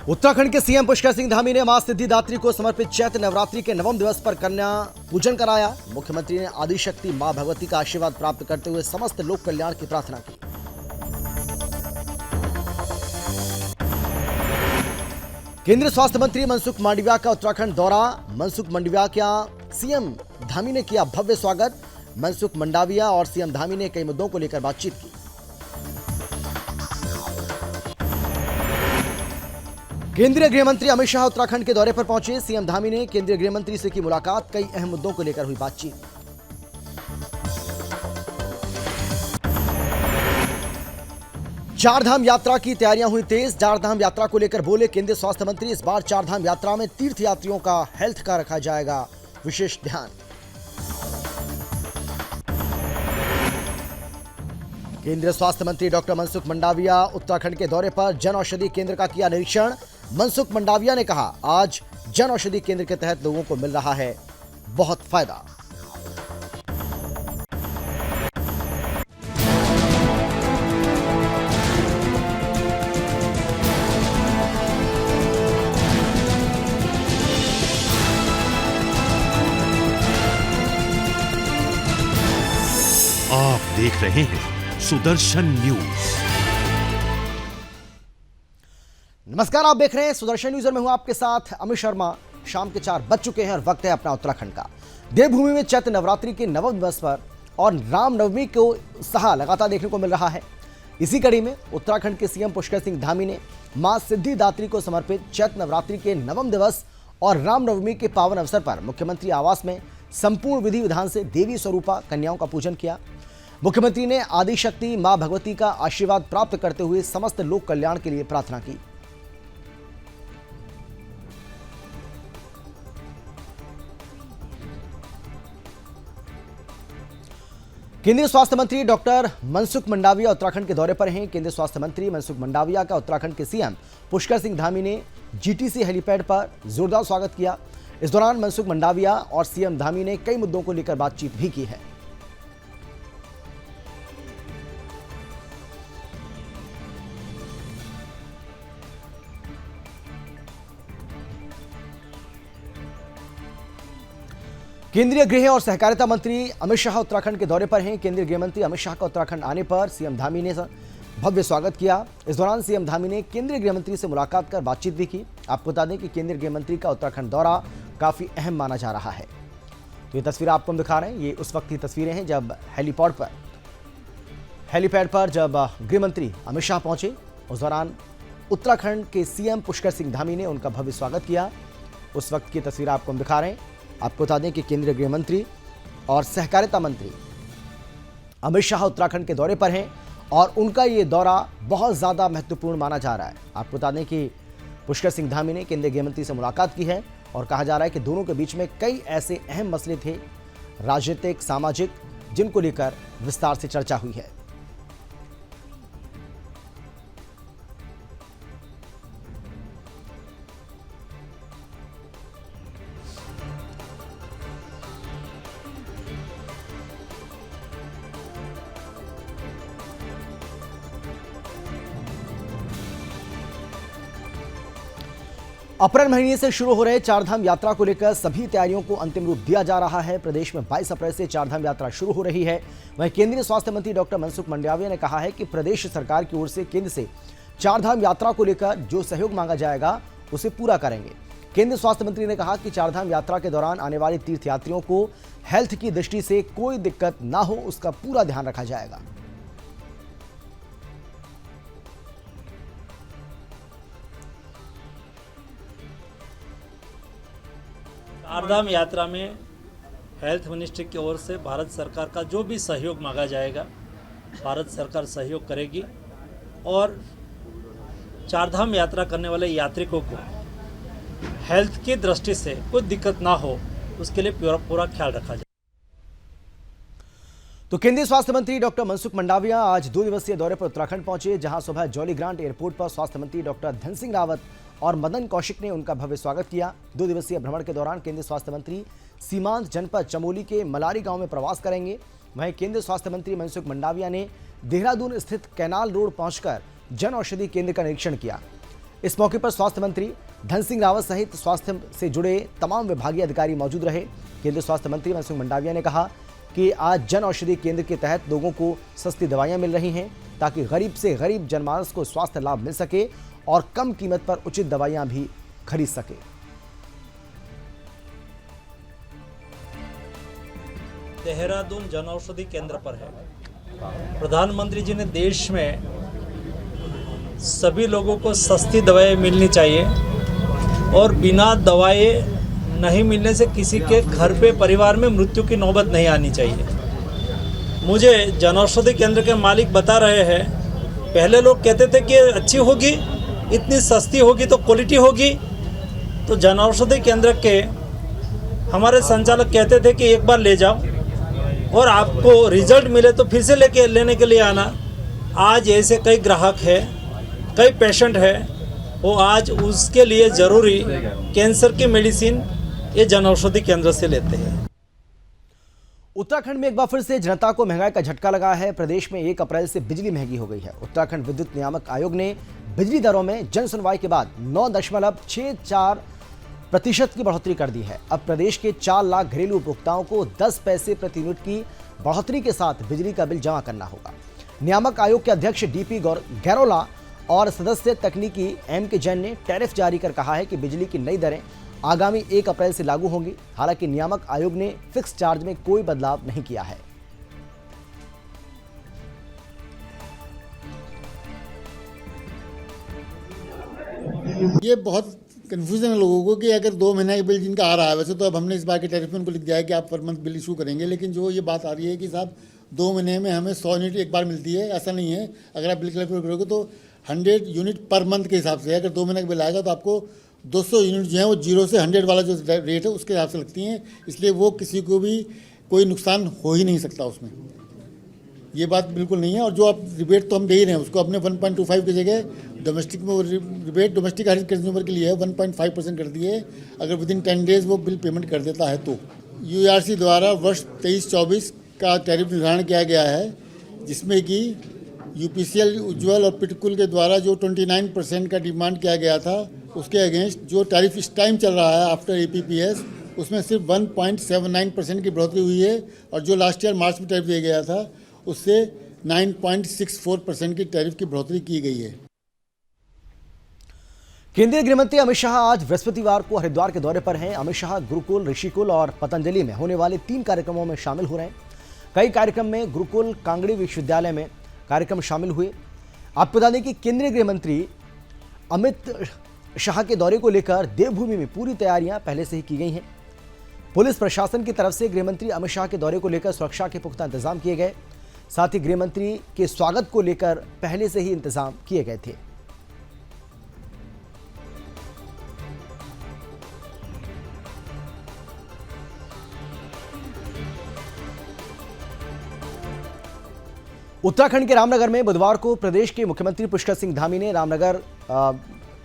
उत्तराखंड के सीएम पुष्कर सिंह धामी ने मां सिद्धिदात्री को समर्पित चैत्र नवरात्रि के नवम दिवस पर कन्या पूजन कराया। मुख्यमंत्री ने आदिशक्ति मां भगवती का आशीर्वाद प्राप्त करते हुए समस्त लोक कल्याण की प्रार्थना की। केंद्रीय स्वास्थ्य मंत्री मनसुख मांडविया का उत्तराखंड दौरा। मनसुख मांडविया का सीएम धामी ने किया भव्य स्वागत। मनसुख मांडविया और सीएम धामी ने कई मुद्दों को लेकर बातचीत की। केंद्रीय गृह मंत्री अमित शाह उत्तराखंड के दौरे पर पहुंचे। सीएम धामी ने केंद्रीय गृह मंत्री से की मुलाकात। कई अहम मुद्दों को लेकर हुई बातचीत। चारधाम यात्रा की तैयारियां हुई तेज। चारधाम यात्रा को लेकर बोले केंद्रीय स्वास्थ्य मंत्री, इस बार चारधाम यात्रा में तीर्थयात्रियों का हेल्थ का रखा जाएगा विशेष ध्यान। केंद्रीय स्वास्थ्य मंत्री डॉक्टर मनसुख मांडविया उत्तराखंड के दौरे पर जन औषधि केंद्र का किया निरीक्षण। मनसुख मांडविया ने कहा, आज जन औषधि केंद्र के तहत लोगों को मिल रहा है बहुत फायदा। आप देख रहे हैं सुदर्शन न्यूज। नमस्कार, आप देख रहे हैं सुदर्शन न्यूज और मैं हूं आपके साथ अमित शर्मा। शाम के 4 बज चुके हैं और वक्त है अपना उत्तराखंड का। देवभूमि में चैत्र नवरात्रि के नवम दिवस पर और रामनवमी को उत्साह लगातार देखने को मिल रहा है। इसी कड़ी में उत्तराखंड के सीएम पुष्कर सिंह धामी ने मां सिद्धिदात्री को समर्पित चैत्र नवरात्रि के नवम दिवस और रामनवमी के पावन अवसर पर मुख्यमंत्री आवास में संपूर्ण विधि विधान से देवी स्वरूपा कन्याओं का पूजन किया। मुख्यमंत्री ने आदिशक्ति मां भगवती का आशीर्वाद प्राप्त करते हुए समस्त लोक कल्याण के लिए प्रार्थना की। केंद्रीय स्वास्थ्य मंत्री डॉक्टर मनसुख मांडविया उत्तराखंड के दौरे पर हैं। केंद्रीय स्वास्थ्य मंत्री मनसुख मांडविया का उत्तराखंड के सीएम पुष्कर सिंह धामी ने जीटीसी हेलीपैड पर जोरदार स्वागत किया। इस दौरान मनसुख मांडविया और सीएम धामी ने कई मुद्दों को लेकर बातचीत भी की है। केंद्रीय गृह और सहकारिता मंत्री अमित शाह उत्तराखंड के दौरे पर हैं। केंद्रीय गृह मंत्री अमित शाह का उत्तराखंड आने पर सीएम धामी ने भव्य स्वागत किया। इस दौरान सीएम धामी ने केंद्रीय गृह मंत्री से मुलाकात कर बातचीत भी की। आपको बता दें कि केंद्रीय गृह मंत्री का उत्तराखंड दौरा काफी अहम माना जा रहा है। तो ये तस्वीर आपको हम दिखा रहे हैं, ये उस वक्त की तस्वीरें हैं जब हेलीपैड पर जब गृह मंत्री अमित शाह पहुंचे। उस दौरान उत्तराखंड के सीएम पुष्कर सिंह धामी ने उनका भव्य स्वागत किया। उस वक्त की तस्वीर आपको हम दिखा रहे हैं। आपको बता दें कि केंद्रीय गृह मंत्री और सहकारिता मंत्री अमित शाह उत्तराखंड के दौरे पर हैं और उनका ये दौरा बहुत ज़्यादा महत्वपूर्ण माना जा रहा है। आपको बता दें कि पुष्कर सिंह धामी ने केंद्रीय गृह मंत्री से मुलाकात की है और कहा जा रहा है कि दोनों के बीच में कई ऐसे अहम मसले थे, राजनीतिक, सामाजिक, जिनको लेकर विस्तार से चर्चा हुई है। अप्रैल महीने से शुरू हो रहे चारधाम यात्रा को लेकर सभी तैयारियों को अंतिम रूप दिया जा रहा है। प्रदेश में 22 अप्रैल से चारधाम यात्रा शुरू हो रही है। वहीं केंद्रीय स्वास्थ्य मंत्री डॉक्टर मनसुख मांडविया ने कहा है कि प्रदेश सरकार की ओर से केंद्र से चारधाम यात्रा को लेकर जो सहयोग मांगा जाएगा उसे पूरा करेंगे। केंद्रीय स्वास्थ्य मंत्री ने कहा कि चारधाम यात्रा के दौरान आने वाले तीर्थयात्रियों को हेल्थ की दृष्टि से कोई दिक्कत ना हो, उसका पूरा ध्यान रखा जाएगा। चारधाम यात्रा में हेल्थ मिनिस्ट्री की ओर से भारत सरकार का जो भी सहयोग मांगा जाएगा, भारत सरकार सहयोग करेगी और चारधाम यात्रा करने वाले यात्रिकों को हेल्थ की दृष्टि से कोई दिक्कत ना हो, उसके लिए पूरा ख्याल रखा जाए। तो केंद्रीय स्वास्थ्य मंत्री डॉक्टर मनसुख मांडविया आज 2 दिवसीय दौरे पर उत्तराखंड पहुंचे, जहां सुबह जॉली ग्रांट एयरपोर्ट पर स्वास्थ्य मंत्री डॉक्टर धन सिंह रावत और मदन कौशिक ने उनका भव्य स्वागत किया। 2 दिवसीय भ्रमण के दौरान केंद्रीय स्वास्थ्य मंत्री सीमांत जनपद चमोली के मलारी गांव में प्रवास करेंगे। वहीं केंद्रीय स्वास्थ्य मंत्री मनसुख मांडविया ने देहरादून स्थित कैनाल रोड पहुंचकर जन औषधि केंद्र का निरीक्षण किया। इस मौके पर स्वास्थ्य मंत्री धन सिंह रावत सहित स्वास्थ्य से जुड़े तमाम विभागीय अधिकारी मौजूद रहे। केंद्रीय स्वास्थ्य मंत्री मनसुख मंडाविया ने कहा कि आज जन औषधि केंद्र के तहत लोगों को सस्ती दवाइयां मिल रही हैं ताकि गरीब से गरीब जनमानस को स्वास्थ्य लाभ मिल सके और कम कीमत पर उचित दवाइयां भी खरीद सके। देहरादून जन औषधि केंद्र पर है। प्रधानमंत्री जी ने देश में सभी लोगों को सस्ती दवाएं मिलनी चाहिए और बिना दवाएं नहीं मिलने से किसी के घर पे परिवार में मृत्यु की नौबत नहीं आनी चाहिए। मुझे जन औषधि केंद्र के मालिक बता रहे हैं, पहले लोग कहते थे कि अच्छी होगी, इतनी सस्ती होगी तो क्वालिटी होगी। तो जन औषधि केंद्र के हमारे संचालक कहते थे कि एक बार ले जाओ और आपको रिजल्ट मिले तो फिर से लेने के लिए आना। आज ऐसे कई ग्राहक हैं, कई पेशेंट हैं, वो आज उसके लिए ज़रूरी कैंसर की मेडिसिन ये जन औषधि केंद्र से लेते हैं। उत्तराखंड में एक बार फिर से जनता को महंगाई का झटका लगा है। प्रदेश में 1 अप्रैल से बिजली महंगी हो गई है। उत्तराखंड विद्युत नियामक आयोग ने बिजली दरों में जन सुनवाई के बाद 9.64% की बढ़ोतरी कर दी है। अब प्रदेश के 4 लाख घरेलू उपभोक्ताओं को 10 पैसे प्रति यूनिट की बढ़ोतरी के साथ बिजली का बिल जमा करना होगा। नियामक आयोग के अध्यक्ष डीपी गैरोला और सदस्य तकनीकी M.K. जैन ने टैरिफ जारी कर कहा है कि बिजली की नई दरें आगामी 1 अप्रैल से लागू होंगी। हालांकि नियामक आयोग ने फिक्स चार्ज में कोई बदलाव नहीं किया है। ये बहुत कन्फ्यूजन है लोगों को कि अगर 2 महीने का बिल जिनका आ रहा है, वैसे तो अब हमने इस बार के टैरिफ में उनको लिख दिया है कि आप पर मंथ बिल इशू करेंगे, लेकिन जो ये बात आ रही है कि साहब 2 महीने में हमें 100 यूनिट एक बार मिलती है, ऐसा नहीं है। अगर आप बिल कैलकुलेट करोगे तो 100 यूनिट पर मंथ के हिसाब से, अगर 2 महीने का बिल आएगा तो आपको 200 यूनिट जो है वो 0 से 100 वाला जो रेट है उसके हिसाब से लगती हैं। इसलिए वो किसी को भी कोई नुकसान हो ही नहीं सकता उसमें, ये बात बिल्कुल नहीं है। और जो आप रिबेट तो हम दे ही रहे हैं उसको अपने 1.25 की जगह डोमेस्टिक में रिबेट डोमेस्टिक हर कंज्यूमर के लिए है 1.5% कर दिए, अगर विदिन 10 डेज वो बिल पेमेंट कर देता है तो। UERC द्वारा वर्ष 23-24 का टैरिफ निर्धारण किया गया है, जिसमें कि UPCL, उज्ज्वल और पिटकुल के द्वारा जो 29% का डिमांड किया गया था उसके अगेंस्ट जो टैरिफ इस टाइम चल रहा है आफ्टर APPS, उसमें सिर्फ 1.79% की बढ़ोतरी हुई है और जो लास्ट ईयर मार्च में टैरिफ दिया गया था उससे 9.64% की टैरिफ की बढ़ोतरी की गई है। केंद्रीय गृह मंत्री अमित शाह आज बृहस्पतिवार को हरिद्वार के दौरे पर हैं। अमित शाह गुरुकुल, ऋषिकुल और पतंजलि में होने वाले 3 कार्यक्रमों में शामिल हो रहे हैं। कई कार्यक्रम में गुरुकुल कांगड़ी विश्वविद्यालय में कार्यक्रम शामिल हुए। आपको बता दें कि केंद्रीय गृह मंत्री अमित शाह के दौरे को लेकर देवभूमि में पूरी तैयारियां पहले से ही की गई हैं। पुलिस प्रशासन की तरफ से गृह मंत्री अमित शाह के दौरे को लेकर सुरक्षा के पुख्ता इंतजाम किए गए। साथ ही गृह मंत्री के स्वागत को लेकर पहले से ही इंतजाम किए गए थे। उत्तराखंड के रामनगर में बुधवार को प्रदेश के मुख्यमंत्री पुष्कर सिंह धामी ने रामनगर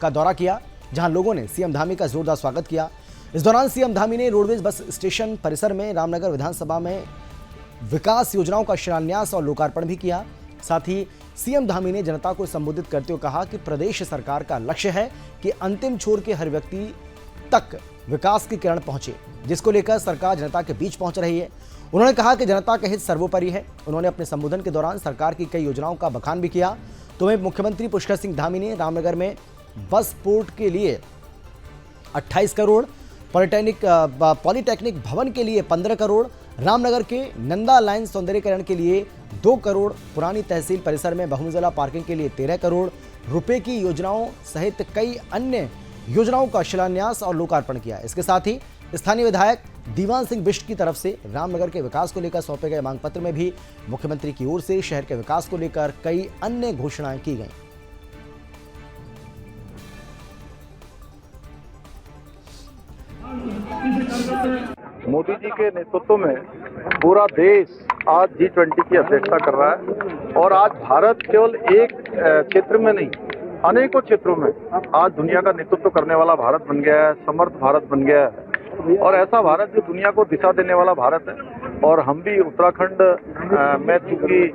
का दौरा किया, जहां लोगों ने सीएम धामी का जोरदार स्वागत किया। इस दौरान सीएम धामी ने रोडवेज बस स्टेशन परिसर में रामनगर विधानसभा में विकास योजनाओं का शिलान्यास और लोकार्पण भी किया। साथ ही सीएम धामी ने जनता को संबोधित करते हुए कहा कि प्रदेश सरकार का लक्ष्य है कि अंतिम छोर के हर व्यक्ति तक विकास की किरण पहुंचे, जिसको लेकर सरकार जनता के बीच पहुंच रही है। उन्होंने कहा कि जनता का हित सर्वोपरि है। उन्होंने अपने संबोधन के दौरान सरकार की कई योजनाओं का बखान भी किया। तो वहीं मुख्यमंत्री पुष्कर सिंह धामी ने रामनगर में बस पोर्ट के लिए 28 करोड़, पॉलिटेक्निक भवन के लिए 15 करोड़, रामनगर के नंदा लाइन सौंदर्यीकरण के लिए 2 करोड़, पुरानी तहसील परिसर में बहुमंजिला पार्किंग के लिए 13 करोड़ रुपए की योजनाओं सहित कई अन्य योजनाओं का शिलान्यास और लोकार्पण किया। इसके साथ ही स्थानीय विधायक दीवान सिंह बिष्ट की तरफ से रामनगर के विकास को लेकर सौंपे गए मांग पत्र में भी मुख्यमंत्री की ओर से शहर के विकास को लेकर कई अन्य घोषणाएं की गईं। मोदी जी के नेतृत्व में पूरा देश आज G20 की अध्यक्षता कर रहा है और आज भारत केवल एक क्षेत्र में नहीं, अनेकों क्षेत्रों में आज दुनिया का नेतृत्व करने वाला भारत बन गया है, समर्थ भारत बन गया है और ऐसा भारत जो दुनिया को दिशा देने वाला भारत है। और हम भी उत्तराखंड में चूंकि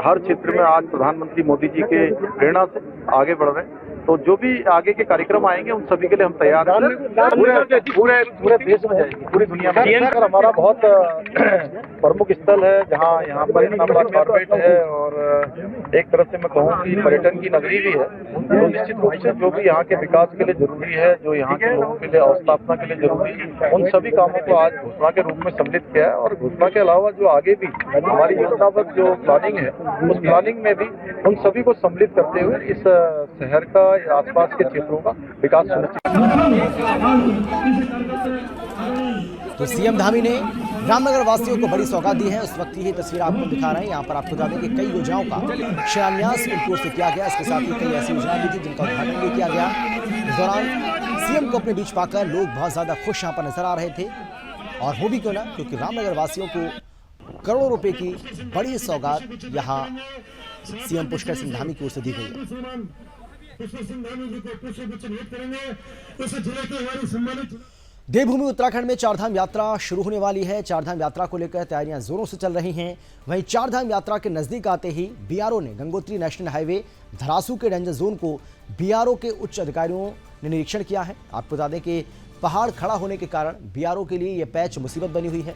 हर क्षेत्र में आज प्रधानमंत्री मोदी जी के प्रेरणा से आगे बढ़ रहे हैं, तो जो भी आगे के कार्यक्रम आएंगे उन सभी के लिए हम तैयार हैं। पूरे देश में जाएगी, पूरी दुनिया में। सर हमारा बहुत प्रमुख स्थल है, जहाँ यहाँ पर इतना बड़ा कॉर्पोरेट है और एक तरफ से मैं कहूँ कि पर्यटन की नगरी भी है। तो निश्चित रूप से जो भी यहाँ के विकास के लिए जरूरी है, जो यहाँ के लोगों के लिए अवस्थापना के लिए जरूरी है, उन सभी कामों को आज घोषणा के रूप में सम्मिलित किया है। और घोषणा के अलावा जो आगे भी हमारी योजनाबद्ध जो प्लानिंग है, उस प्लानिंग में भी उन सभी को सम्मिलित करते हुए इस शहर का या आसपास के क्षेत्रों का विकास सुनिश्चित। तो सीएम धामी ने रामनगर वासियों को बड़ी सौगात दी है। उस वक्त की तस्वीर आपको दिखा रहे हैं। यहाँ पर आपको बता दें कि कई योजनाओं का शिलान्यास उनकी ओर से किया गया। इसके साथ ही कई ऐसी योजनाएं भी थी जिनका उद्घाटन भी किया गया। इस दौरान सीएम को अपने बीच पाकर लोग बहुत ज्यादा खुश यहाँ पर नजर आ रहे थे। और हो भी क्यों ना, क्योंकि रामनगर वासियों को करोड़ों रुपए की बड़ी सौगात यहाँ सीएम पुष्कर सिंह धामी की ओर से दी गई है। देवभूमि उत्तराखंड में चारधाम यात्रा शुरू होने वाली है। चारधाम यात्रा को लेकर तैयारियां जोरों से चल रही हैं। वहीं चारधाम यात्रा के नजदीक आते ही बीआरओ ने गंगोत्री नेशनल हाईवे धरासू के डेंजर जोन को बीआरओ के उच्च अधिकारियों ने निरीक्षण किया है। आपको बता दें कि पहाड़ खड़ा होने के कारण बीआरओ के लिए यह पैच मुसीबत बनी हुई है।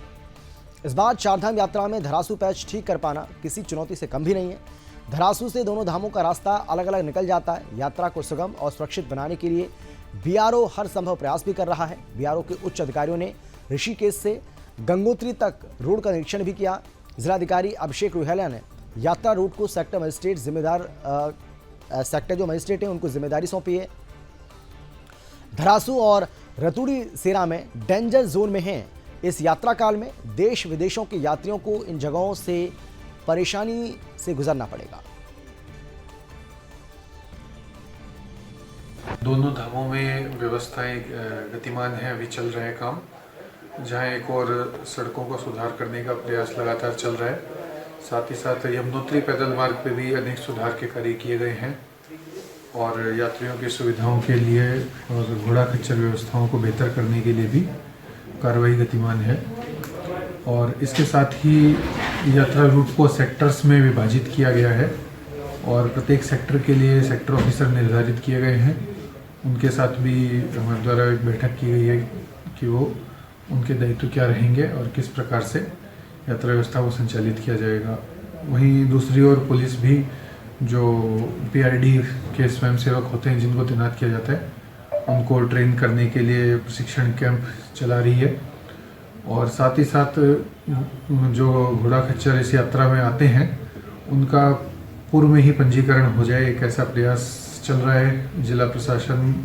इस बार चारधाम यात्रा में धरासू पैच ठीक कर पाना किसी चुनौती से कम भी नहीं है। धरासू से दोनों धामों का रास्ता अलग अलग निकल जाता है। यात्रा को सुगम और सुरक्षित बनाने के लिए बीआरओ हर संभव प्रयास भी कर रहा है। बीआरओ के उच्च अधिकारियों ने ऋषिकेश से गंगोत्री तक रोड का निरीक्षण भी किया। जिलाधिकारी अभिषेक रुहेला ने यात्रा रूट को सेक्टर मजिस्ट्रेट मजिस्ट्रेट हैं उनको जिम्मेदारी सौंपी है। धरासू और रतूड़ी सेरा में डेंजर जोन में हैं। इस यात्रा काल में देश विदेशों के यात्रियों को इन जगहों से परेशानी से गुजरना पड़ेगा। दोनों धामों में व्यवस्थाएं गतिमान है, अभी चल रहे हैं काम। जहां एक और सड़कों को सुधार करने का प्रयास लगातार चल रहा है। साथ ही साथ यमुनोत्री पैदल मार्ग पे भी अनेक सुधार के कार्य किए गए हैं और यात्रियों की सुविधाओं के लिए और घोड़ा खच्चर व्यवस्थाओं को बेहतर करने के लिए भी कार्रवाई गतिमान है। और इसके साथ ही यात्रा रूट को सेक्टर्स में विभाजित किया गया है और प्रत्येक सेक्टर के लिए सेक्टर ऑफिसर निर्धारित किए गए हैं। उनके साथ भी हमारे द्वारा एक बैठक की गई है कि वो उनके दायित्व क्या रहेंगे और किस प्रकार से यात्रा व्यवस्था को संचालित किया जाएगा। वहीं दूसरी ओर पुलिस भी जो पीआरडी के स्वयंसेवक होते हैं जिनको तैनात किया जाता है, उनको ट्रेन करने के लिए प्रशिक्षण कैंप चला रही है। और साथ ही साथ जो घोड़ा खच्चर इस यात्रा में आते हैं उनका पूर्व में ही पंजीकरण हो जाए, एक ऐसा प्रयास चल रहा है। जिला प्रशासन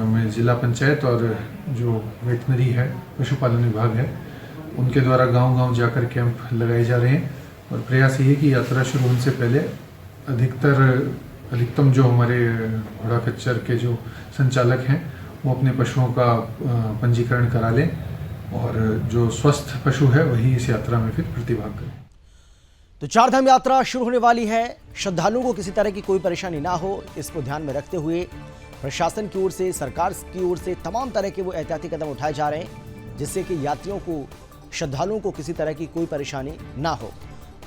में जिला पंचायत और जो वेटनरी है, पशुपालन विभाग है, उनके द्वारा गांव-गांव जाकर कैंप लगाए जा रहे हैं। और प्रयास ये है कि यात्रा शुरू होने से पहले अधिकतम जो हमारे घोड़ा खच्चर के जो संचालक हैं वो अपने पशुओं का पंजीकरण करा लें और जो स्वस्थ पशु है वही इस यात्रा में फिर प्रतिभाग करें। तो चारधाम यात्रा शुरू होने वाली है। श्रद्धालुओं को किसी तरह की कोई परेशानी ना हो, इसको ध्यान में रखते हुए प्रशासन की ओर से, सरकार की ओर से तमाम तरह के वो एहतियाती कदम उठाए जा रहे हैं जिससे कि यात्रियों को, श्रद्धालुओं को किसी तरह की कोई परेशानी ना हो।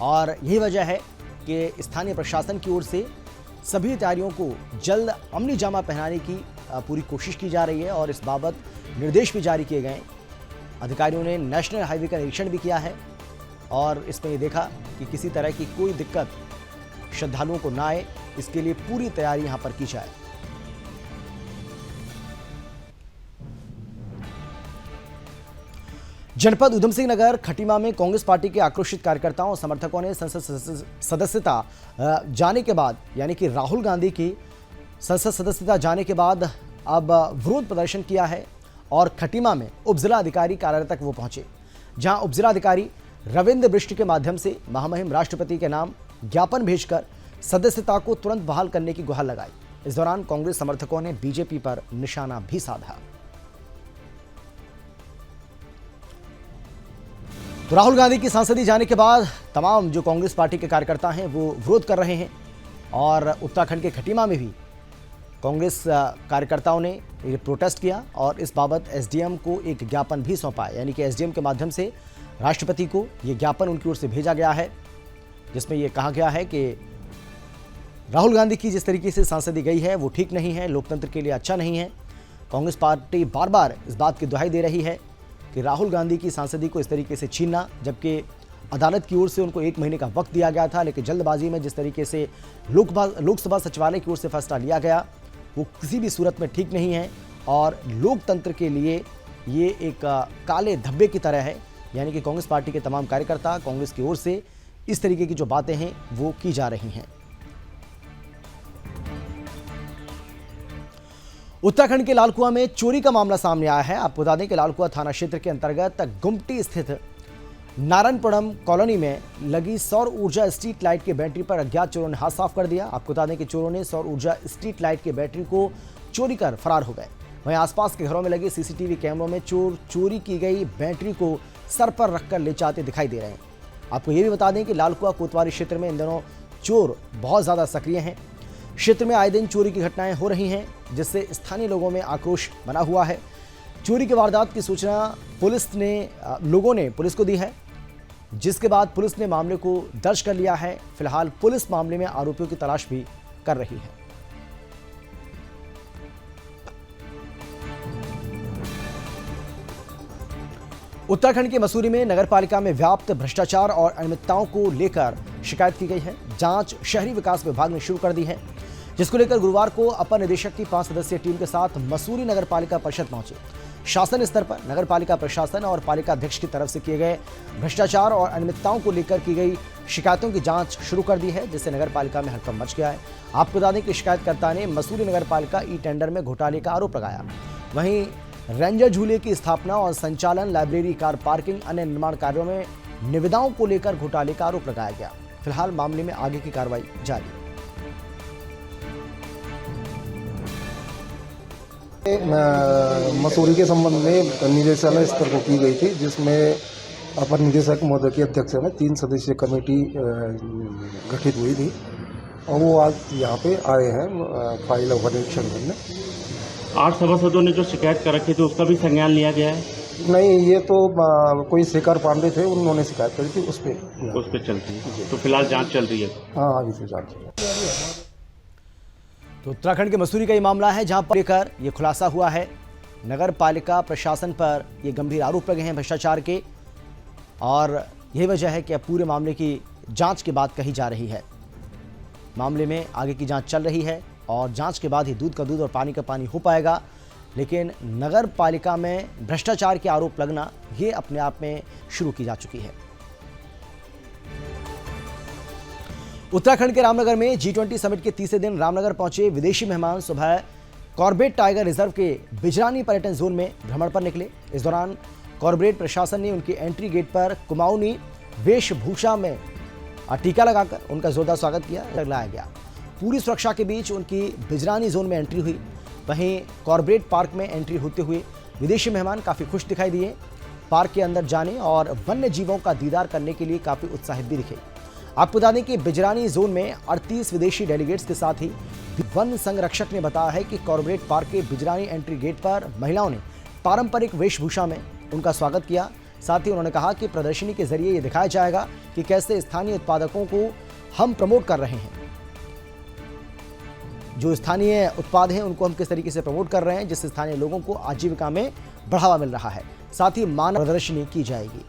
और यही वजह है कि स्थानीय प्रशासन की ओर से सभी तैयारियों को जल्द अमली जामा पहनाने की पूरी कोशिश की जा रही है और इस बाबत निर्देश भी जारी किए गए। अधिकारियों ने नेशनल हाईवे का निरीक्षण भी किया है और इसमें ये देखा कि किसी तरह की कोई दिक्कत श्रद्धालुओं को ना आए, इसके लिए पूरी तैयारी यहां पर की जाए। जनपद उधम सिंह नगर खटीमा में कांग्रेस पार्टी के आक्रोशित कार्यकर्ताओं और समर्थकों ने संसद सदस्यता जाने के बाद, यानी कि राहुल गांधी की संसद सदस्यता जाने के बाद अब विरोध प्रदर्शन किया है और खटीमा में उपजिला अधिकारी कार्यालय तक वो पहुंचे, जहां उपजिला अधिकारी रविंद्र बिष्ट के माध्यम से महामहिम राष्ट्रपति के नाम ज्ञापन भेजकर सदस्यता को तुरंत बहाल करने की गुहार लगाई। इस दौरान कांग्रेस समर्थकों ने बीजेपी पर निशाना भी साधा। तो राहुल गांधी की सांसदी जाने के बाद तमाम जो कांग्रेस पार्टी के कार्यकर्ता हैं वो विरोध कर रहे हैं और उत्तराखंड के खटीमा में भी कांग्रेस कार्यकर्ताओं ने प्रोटेस्ट किया और इस बाबत एसडीएम को एक ज्ञापन भी सौंपा, यानी कि एसडीएम के माध्यम से राष्ट्रपति को ये ज्ञापन उनकी ओर से भेजा गया है जिसमें ये कहा गया है कि राहुल गांधी की जिस तरीके से सांसदी गई है वो ठीक नहीं है, लोकतंत्र के लिए अच्छा नहीं है। कांग्रेस पार्टी बार बार इस बात की दुहाई दे रही है कि राहुल गांधी की सांसदी को इस तरीके से छीनना, जबकि अदालत की ओर से उनको 1 महीने का वक्त दिया गया था, लेकिन जल्दबाजी में जिस तरीके से लोकसभा सचिवालय की ओर से फैसला लिया गया वो किसी भी सूरत में ठीक नहीं है और लोकतंत्र के लिए ये एक काले धब्बे की तरह है। यानी कि कांग्रेस पार्टी के तमाम कार्यकर्ता, कांग्रेस की ओर से इस तरीके की जो बातें हैं वो की जा रही हैं। उत्तराखंड के लालकुआं में चोरी का मामला सामने आया है। आपको बता दें कि लालकुआं थाना क्षेत्र के अंतर्गत गुमटी स्थित नारायणपुरम कॉलोनी में लगी सौर ऊर्जा स्ट्रीट लाइट के बैटरी पर अज्ञात चोरों ने हाथ साफ कर दिया। आपको बता दें कि चोरों ने सौर ऊर्जा स्ट्रीट लाइट के बैटरी को चोरी कर फरार हो गए। वहीं आसपास के घरों में लगे सीसीटीवी कैमरों में चोर चोरी की गई बैटरी को सर पर रखकर ले जाते दिखाई दे रहे हैं। आपको ये भी बता दें कि लालकुआं कोतवाली क्षेत्र में इन दिनों चोर बहुत ज़्यादा सक्रिय हैं। क्षेत्र में आए दिन चोरी की घटनाएं हो रही हैं, जिससे स्थानीय लोगों में आक्रोश बना हुआ है। चोरी की वारदात की सूचना लोगों ने पुलिस को दी है, जिसके बाद पुलिस ने मामले को दर्ज कर लिया है। फिलहाल पुलिस मामले में आरोपियों की तलाश भी कर रही है। उत्तराखंड के मसूरी में नगरपालिका में व्याप्त भ्रष्टाचार और अनियमितताओं को लेकर शिकायत की गई है। जांच शहरी विकास विभाग ने शुरू कर दी है, जिसको लेकर गुरुवार को अपर निदेशक की 5 सदस्यीय टीम के साथ मसूरी नगरपालिका परिषद पहुंचे। शासन स्तर पर नगरपालिका प्रशासन और पालिका अध्यक्ष की तरफ से किए गए भ्रष्टाचार और अनियमितताओं को लेकर की गई शिकायतों की जांच शुरू कर दी है, जिससे नगरपालिका में हड़कंप मच गया है। आपको बता दें कि शिकायतकर्ता ने मसूरी नगरपालिका ई टेंडर में घोटाले का आरोप लगाया। वहीं रेंजर झूले की स्थापना और संचालन, लाइब्रेरी, कार पार्किंग, अन्य निर्माण कार्यों में निविदाओं को लेकर घोटाले का आरोप लगाया गया। फिलहाल मामले में आगे की कार्रवाई जारी है। मसूरी के संबंध में निदेशालय स्तर को की गई थी, जिसमें अपर निदेशक महोदय की अध्यक्षता में 3 सदस्यीय कमेटी गठित हुई थी और वो आज यहाँ पे आए हैं फाइल ऑफ निरीक्षण करने। 8 सभासदों ने जो शिकायत कर रखी थी उसका भी संज्ञान लिया गया है? नहीं, ये तो कोई शेखर पांडे थे, उन्होंने शिकायत करी थी, उस पर चलती है। तो फिलहाल जांच चल रही है? हाँ, अभी से जांच चल रही है। तो उत्तराखंड के मसूरी का ये मामला है, जहां पर लेकर ये खुलासा हुआ है। नगर पालिका प्रशासन पर ये गंभीर आरोप लगे हैं भ्रष्टाचार के, और यही वजह है कि अब पूरे मामले की जांच की बात कही जा रही है। मामले में आगे की जांच चल रही है और जांच के बाद ही दूध का दूध और पानी का पानी हो पाएगा। लेकिन नगर पालिका में भ्रष्टाचार के आरोप लगना ये अपने आप में शुरू की जा चुकी है। उत्तराखंड के रामनगर में G20 समिट के तीसरे दिन रामनगर पहुंचे विदेशी मेहमान सुबह कॉर्बेट टाइगर रिजर्व के बिजरानी पर्यटन जोन में भ्रमण पर निकले। इस दौरान कॉर्बेट प्रशासन ने उनकी एंट्री गेट पर कुमाऊनी वेशभूषा में टीका लगाकर उनका जोरदार स्वागत किया लगाया गया। पूरी सुरक्षा के बीच उनकी बिजरानी जोन में एंट्री हुई। वहीं कॉर्बेट पार्क में एंट्री होते हुए विदेशी मेहमान काफ़ी खुश दिखाई दिए। पार्क के अंदर जाने और वन्य जीवों का दीदार करने के लिए काफ़ी उत्साहित भी दिखे। आपको बता दें कि बिजरानी जोन में 38 विदेशी डेलीगेट्स के साथ ही वन संरक्षक ने बताया है कि कॉर्बेट पार्क के बिजरानी एंट्री गेट पर महिलाओं ने पारंपरिक वेशभूषा में उनका स्वागत किया। साथ ही उन्होंने कहा कि प्रदर्शनी के जरिए ये दिखाया जाएगा कि कैसे स्थानीय उत्पादकों को हम प्रमोट कर रहे हैं, जो स्थानीय उत्पाद हैं उनको हम किस तरीके से प्रमोट कर रहे हैं, जिससे स्थानीय लोगों को आजीविका में बढ़ावा मिल रहा है। साथ ही मानव प्रदर्शनी की जाएगी।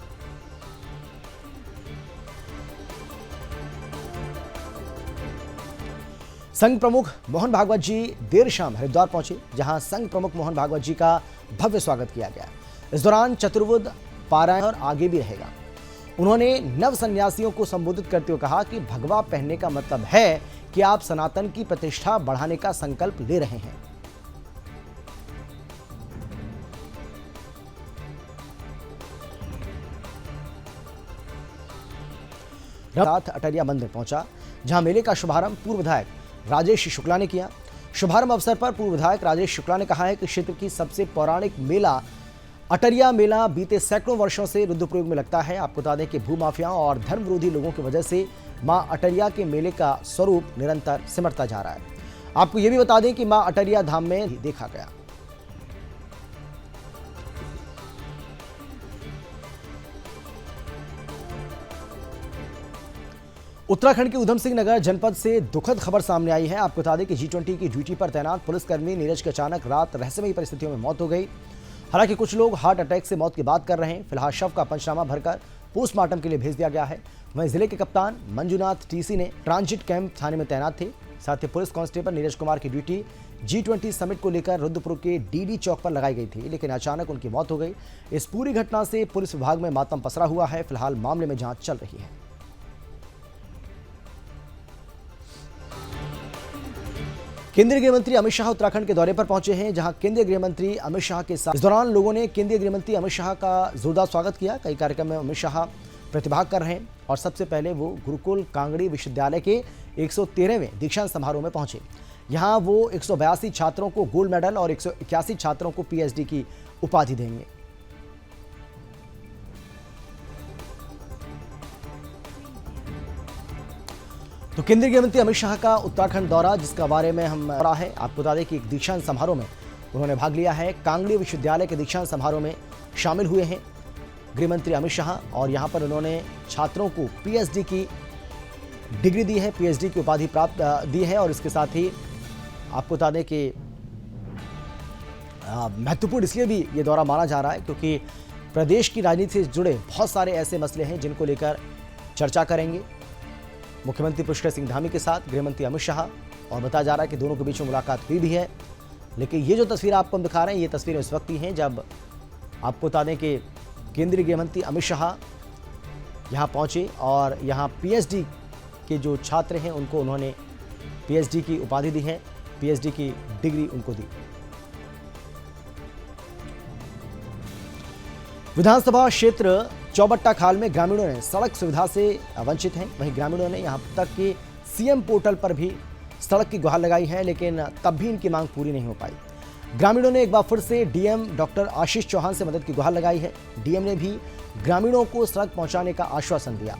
संघ प्रमुख मोहन भागवत जी देर शाम हरिद्वार पहुंचे, जहां संघ प्रमुख मोहन भागवत जी का भव्य स्वागत किया गया। इस दौरान चतुर्वेद पारायण और आगे भी रहेगा। उन्होंने नव सन्यासियों को संबोधित करते हुए कहा कि भगवा पहनने का मतलब है कि आप सनातन की प्रतिष्ठा बढ़ाने का संकल्प ले रहे हैं। रात अटरिया मंदिर पहुंचा, जहां मेले का शुभारंभ पूर्व विधायक राजेश शुक्ला ने किया। शुभारंभ अवसर पर पूर्व विधायक राजेश शुक्ला ने कहा है कि क्षेत्र की सबसे पौराणिक मेला अटरिया मेला बीते सैकड़ों वर्षों से रुद्रप्रयाग में लगता है। आपको बता दें कि भूमाफियाओं और धर्म विरोधी लोगों की वजह से मां अटरिया के मेले का स्वरूप निरंतर सिमटता जा रहा है। आपको यह भी बता दें कि मां अटरिया धाम में देखा गया। उत्तराखंड के उधम सिंह नगर जनपद से दुखद खबर सामने आई है। आपको बता दें कि G20 की ड्यूटी पर तैनात पुलिसकर्मी नीरज की अचानक रात रहस्यमयी परिस्थितियों में मौत हो गई। हालांकि कुछ लोग हार्ट अटैक से मौत की बात कर रहे हैं। फिलहाल शव का पंचनामा भरकर पोस्टमार्टम के लिए भेज दिया गया है। वहीं जिले के कप्तान मंजूनाथ TC ने ट्रांजिट कैंप थाने में तैनात थे। साथ ही पुलिस कांस्टेबल नीरज कुमार की ड्यूटी G20 समिट को लेकर रुद्रपुर के DD चौक पर लगाई गई थी, लेकिन अचानक उनकी मौत हो गई। इस पूरी घटना से पुलिस विभाग में मातम पसरा हुआ है। फिलहाल मामले में जांच चल रही है। केंद्रीय गृह मंत्री अमित शाह उत्तराखंड के दौरे पर पहुंचे हैं, जहां केंद्रीय गृह मंत्री अमित शाह के साथ इस दौरान लोगों ने केंद्रीय गृह मंत्री अमित शाह का जोरदार स्वागत किया। कई कार्यक्रम में अमित शाह प्रतिभाग कर रहे हैं और सबसे पहले वो गुरुकुल कांगड़ी विश्वविद्यालय के 113वें दीक्षांत समारोह में पहुंचे। यहां वो 182 छात्रों को गोल्ड मेडल और 181 छात्रों को PhD की उपाधि देंगे। तो केंद्रीय गृह मंत्री अमित शाह का उत्तराखंड दौरा, जिसका बारे में हम रहा है, आपको बता दें कि एक दीक्षांत समारोह में उन्होंने भाग लिया है। कांगड़ी विश्वविद्यालय के दीक्षांत समारोह में शामिल हुए हैं गृह मंत्री अमित शाह और यहां पर उन्होंने छात्रों को PhD की डिग्री दी है, PhD की उपाधि प्राप्त दी है। और इसके साथ ही आपको बता दें कि महत्वपूर्ण इसलिए भी ये दौरा माना जा रहा है क्योंकि प्रदेश की राजनीति से जुड़े बहुत सारे ऐसे मसले हैं जिनको लेकर चर्चा करेंगे मुख्यमंत्री पुष्कर सिंह धामी के साथ गृह मंत्री अमित शाह। और बताया जा रहा है कि दोनों के बीच में मुलाकात हुई भी है। लेकिन ये जो तस्वीर आपको हम दिखा रहे हैं, ये तस्वीरें उस वक्त की हैं जब आपको बता दें कि केंद्रीय गृह मंत्री अमित शाह यहाँ पहुँचे और यहाँ PhD के जो छात्र हैं उनको उन्होंने PhD की उपाधि दी है, PhD की डिग्री उनको दी। विधानसभा क्षेत्र चौबट्टा खाल में ग्रामीणों ने सड़क सुविधा से वंचित हैं। वहीं ग्रामीणों ने यहां तक कि CM पोर्टल पर भी सड़क की गुहार लगाई है, लेकिन तब भी इनकी मांग पूरी नहीं हो पाई। ग्रामीणों ने एक बार फिर से DM डॉक्टर आशीष चौहान से मदद की गुहार लगाई है। DM ने भी ग्रामीणों को सड़क पहुंचाने का आश्वासन दिया।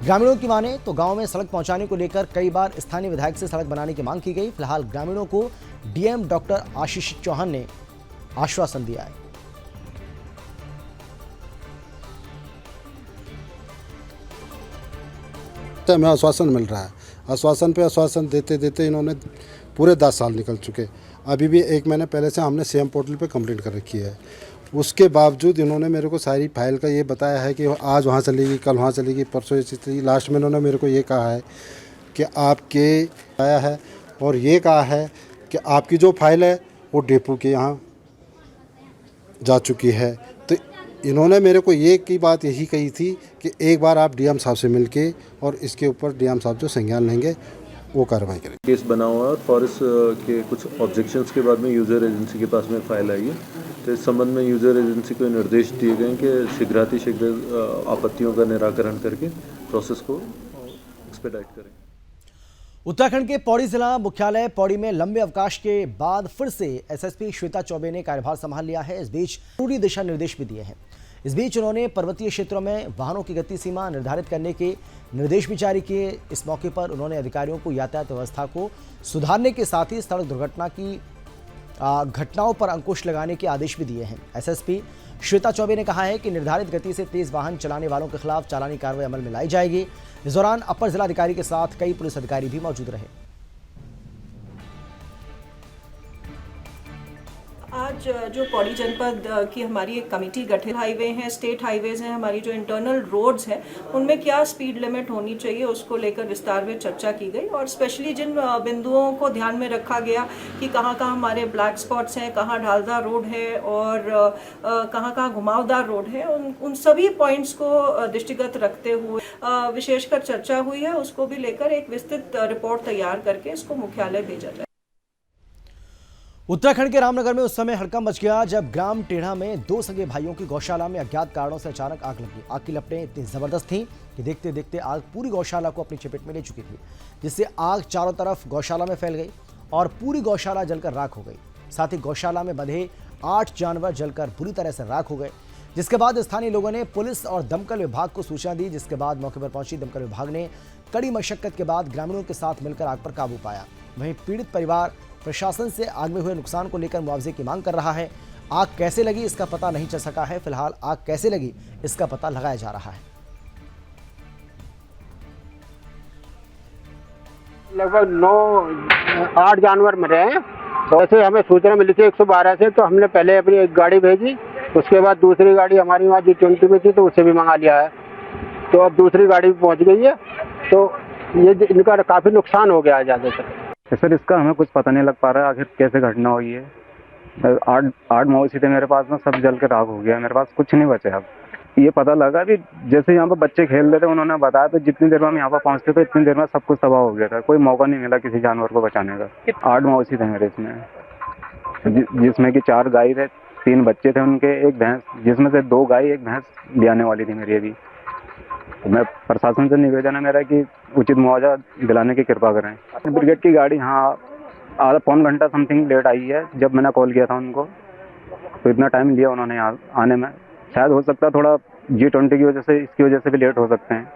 ग्रामीणों की माने तो गांव में सड़क पहुंचाने को लेकर कई बार स्थानीय विधायक से सड़क बनाने की मांग की गई। फिलहाल ग्रामीणों को DM डॉक्टर आशीष चौहान ने आश्वासन दिया है। हमें आश्वासन मिल रहा है, आश्वासन पे आश्वासन देते देते इन्होंने पूरे 10 साल निकल चुके। अभी भी 1 महीने पहले से हमने CM पोर्टल पे कंप्लेंट कर रखी है। उसके बावजूद इन्होंने मेरे को सारी फाइल का ये बताया है कि आज वहाँ चलेगी, कल वहाँ चलेगी, परसों ये चलेगी। लास्ट में इन्होंने मेरे को ये कहा है कि आपके आया है और ये कहा है कि आपकी जो फाइल है वो डेपो के यहाँ जा चुकी है। तो इन्होंने मेरे को ये की बात यही कही थी कि एक बार आप DM साहब से मिलके और इसके ऊपर DM साहब जो संज्ञान लेंगे वो कार्रवाई करेंगे। केस बना हुआ है और फॉरेस्ट के कुछ ऑब्जेक्शंस के बाद में यूज़र एजेंसी के पास में फाइल आई है। तो इस संबंध में यूज़र एजेंसी को निर्देश दिए गए कि शीघ्र आपत्तियों का निराकरण करके प्रोसेस को एक्सपेडाइट करें। उत्तराखंड के पौड़ी जिला मुख्यालय पौड़ी में लंबे अवकाश के बाद फिर से SSP श्वेता चौबे ने कार्यभार संभाल लिया है। इस बीच पूरी दिशा निर्देश भी दिए हैं। इस बीच उन्होंने पर्वतीय क्षेत्रों में वाहनों की गति सीमा निर्धारित करने के निर्देश भी जारी किए। इस मौके पर उन्होंने अधिकारियों को यातायात व्यवस्था को सुधारने के साथ ही सड़क दुर्घटना की घटनाओं पर अंकुश लगाने के आदेश भी दिए हैं। SSP श्वेता चौबे ने कहा है कि निर्धारित गति से तेज वाहन चलाने वालों के खिलाफ चालानी कार्रवाई अमल में लाई जाएगी। इस दौरान अपर जिलाधिकारी के साथ कई पुलिस अधिकारी भी मौजूद रहे। आज जो पौड़ी जनपद की हमारी एक कमेटी गठित, हाईवे हैं, स्टेट हाईवेज हैं, हमारी जो इंटरनल रोड्स हैं उनमें क्या स्पीड लिमिट होनी चाहिए उसको लेकर विस्तार में चर्चा की गई। और स्पेशली जिन बिंदुओं को ध्यान में रखा गया कि कहाँ कहाँ हमारे ब्लैक स्पॉट्स हैं, कहाँ ढालदार रोड है और कहाँ कहाँ घुमावदार रोड है, उन सभी पॉइंट्स को दृष्टिगत रखते हुए विशेषकर चर्चा हुई है। उसको भी लेकर एक विस्तृत रिपोर्ट तैयार करके इसको मुख्यालय भेजा जाए। उत्तराखंड के रामनगर में उस समय हड़कंप मच गया जब ग्राम टेढ़ा में 2 सगे भाइयों की गौशाला में अज्ञात कारणों से अचानक आग लगी। आग की लपटें इतनी जबरदस्त थीं कि देखते देखते आग पूरी गौशाला को अपनी चपेट में ले चुकी थी, जिससे आग चारों तरफ गौशाला में फैल गई और पूरी गौशाला जलकर राख हो गई। साथ ही गौशाला में बंधे 8 जानवर जलकर बुरी तरह से राख हो गए, जिसके बाद स्थानीय लोगों ने पुलिस और दमकल विभाग को सूचना दी, जिसके बाद मौके पर पहुंची दमकल विभाग ने कड़ी मशक्कत के बाद ग्रामीणों के साथ मिलकर आग पर काबू पाया। वहीं पीड़ित परिवार प्रशासन से आग में हुए नुकसान को लेकर मुआवजे की मांग कर रहा है। आग कैसे लगी इसका पता नहीं चल सका है। फिलहाल आग कैसे लगी इसका पता लगाया जा रहा है। लगभग 8 जानवर मरे हैं। तो ऐसे हमें सूचना मिली थी 112 से, तो हमने पहले अपनी एक गाड़ी भेजी, उसके बाद दूसरी गाड़ी हमारी वहाँ G20 में थी तो उससे भी मंगा लिया है। तो अब दूसरी गाड़ी भी पहुँच गई है, तो ये इनका काफ़ी नुकसान हो गया है ज़्यादातर। सर इसका हमें कुछ पता नहीं लग पा रहा है आखिर कैसे घटना हुई है। 8 मवेशी थे मेरे पास में, सब जल के राख हो गया, मेरे पास कुछ नहीं बचे। अब ये पता लगा कि जैसे यहाँ पर बच्चे खेल रहे थे, उन्होंने बताया तो जितनी देर में हम यहाँ पर पहुँचते तो इतनी देर में सब कुछ तबाह हो गया था, कोई मौका नहीं मिला किसी जानवर को बचाने का। 8 मवेशी थे मेरे इसमें, जिसमें कि 4 गाय थे, 3 बच्चे थे उनके, 1 भैंस, जिसमें से 2 गाय 1 भैंस ब्याने वाली थी मेरी। अभी तो मैं प्रशासन से निवेदन है मेरा कि उचित मुआवजा दिलाने की कृपा करें। ब्रिगेड की गाड़ी हाँ आधा पौन घंटा समथिंग लेट आई है। जब मैंने कॉल किया था उनको तो इतना टाइम लिया उन्होंने आने में। शायद हो सकता है थोड़ा G20 की वजह से, इसकी वजह से भी लेट हो सकते हैं।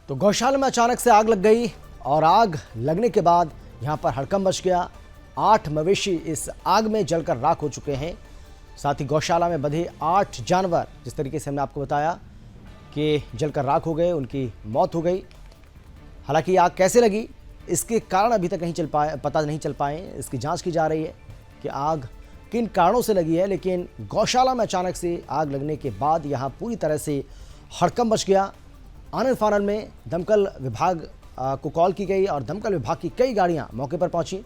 तो गौशाला में अचानक से आग लग गई और आग लगने के बाद यहाँ पर हड़कंप मच गया। 8 मवेशी इस आग में जलकर राख हो चुके हैं। साथ ही गौशाला में बंधे 8 जानवर, जिस तरीके से हमने आपको बताया कि जलकर राख हो गए, उनकी मौत हो गई। हालांकि आग कैसे लगी इसके कारण अभी तक पता नहीं चल पाए। इसकी जांच की जा रही है कि आग किन कारणों से लगी है, लेकिन गौशाला में अचानक से आग लगने के बाद यहाँ पूरी तरह से हड़कंप मच गया। आनन फानन में दमकल विभाग को कॉल की गई और दमकल विभाग की कई गाड़ियाँ मौके पर पहुँची।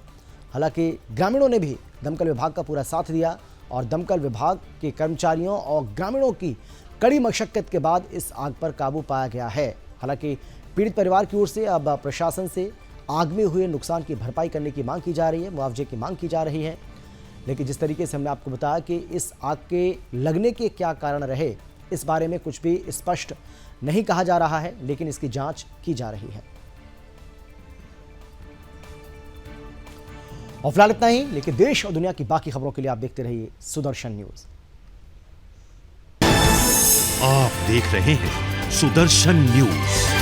हालांकि ग्रामीणों ने भी दमकल विभाग का पूरा साथ दिया और दमकल विभाग के कर्मचारियों और ग्रामीणों की कड़ी मशक्कत के बाद इस आग पर काबू पाया गया है। हालांकि पीड़ित परिवार की ओर से अब प्रशासन से आग में हुए नुकसान की भरपाई करने की मांग की जा रही है, मुआवजे की मांग की जा रही है। लेकिन जिस तरीके से हमने आपको बताया कि इस आग के लगने के क्या कारण रहे, इस बारे में कुछ भी स्पष्ट नहीं कहा जा रहा है, लेकिन इसकी जांच की जा रही है। और फिलहाल इतना ही, लेकिन देश और दुनिया की बाकी खबरों के लिए आप देखते रहिए सुदर्शन न्यूज। आप देख रहे हैं सुदर्शन न्यूज।